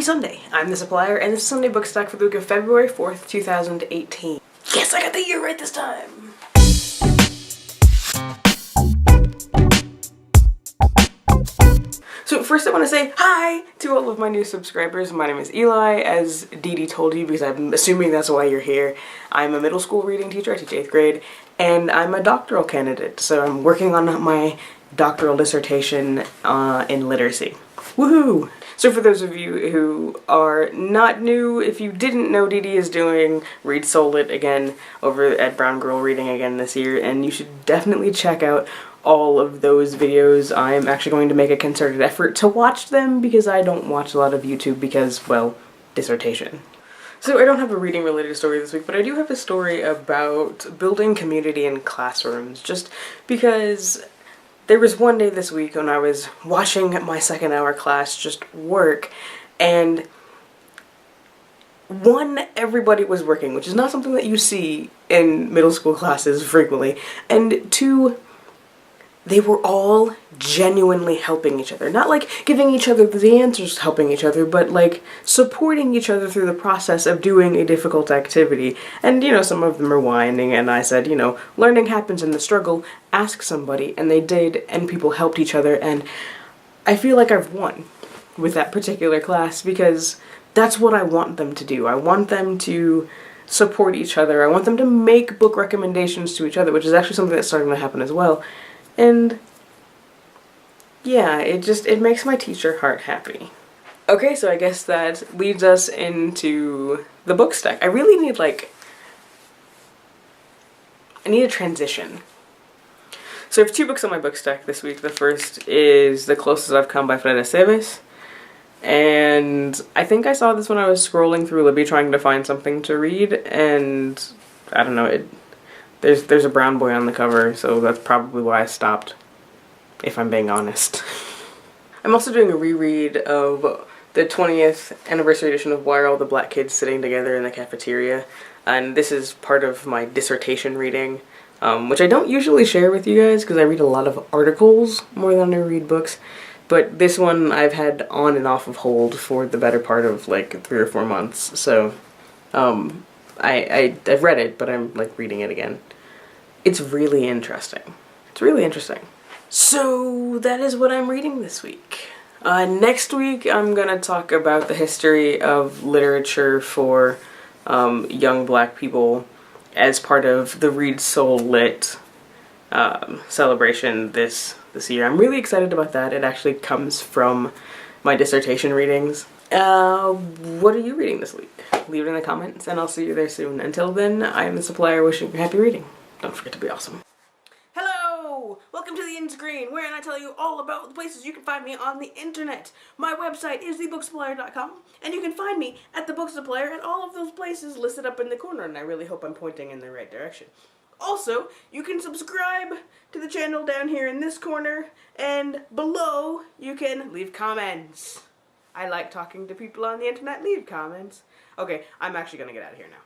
Happy Sunday! I'm the Supplier, and this is Sunday Bookstack for the week of February 4th, 2018. Yes, I got the year right this time! So first I want to say hi to all of my new subscribers. My name is Eli, as Dee Dee told you, because I'm assuming that's why you're here. I'm a middle school reading teacher, I teach 8th grade, and I'm a doctoral candidate, so I'm working on my doctoral dissertation in literacy. Woohoo! So for those of you who are not new, if you didn't know, Dee Dee is doing Read Soul Lit again over at Brown Girl Reading again this year, and you should definitely check out all of those videos. I'm actually going to make a concerted effort to watch them because I don't watch a lot of YouTube because, well, dissertation. So I don't have a reading related story this week, but I do have a story about building community in classrooms, just because there was one day this week when I was watching my second hour class just work, and one, everybody was working, which is not something that you see in middle school classes frequently, and two, they were all genuinely helping each other. Not like giving each other the answers, helping each other, but like supporting each other through the process of doing a difficult activity. And you know, some of them are whining, and I said, you know, learning happens in the struggle, ask somebody, and they did, and people helped each other, and I feel like I've won with that particular class because that's what I want them to do. I want them to support each other. I want them to make book recommendations to each other, which is actually something that's starting to happen as well. And yeah, it makes my teacher heart happy. Okay, so I guess that leads us into the book stack. I really need I need a transition. So I have two books on my book stack this week. The first is The Closest I've Come by Fred Aceves. And I think I saw this when I was scrolling through Libby trying to find something to read, and I don't know, there's a brown boy on the cover, so that's probably why I stopped, if I'm being honest. I'm also doing a reread of the 20th anniversary edition of Why Are All the Black Kids Sitting Together in the Cafeteria, and this is part of my dissertation reading, which I don't usually share with you guys because I read a lot of articles more than I read books, but this one I've had on and off of hold for the better part of like 3 or 4 months, so I've read it, but I'm like reading it again. It's really interesting. It's really interesting. So that is what I'm reading this week. Next week I'm gonna talk about the history of literature for young black people as part of the Read Soul Lit celebration this year. I'm really excited about that. It actually comes from my dissertation readings. What are you reading this week? Leave it in the comments and I'll see you there soon. Until then, I am the Supplier wishing you happy reading. Don't forget to be awesome. Hello! Welcome to the end screen, wherein I tell you all about the places you can find me on the internet. My website is thebooksupplier.com, and you can find me at the Book Supplier at all of those places listed up in the corner, and I really hope I'm pointing in the right direction. Also, you can subscribe to the channel down here in this corner, and below you can leave comments. I like talking to people on the internet. Leave comments. Okay, I'm actually gonna get out of here now.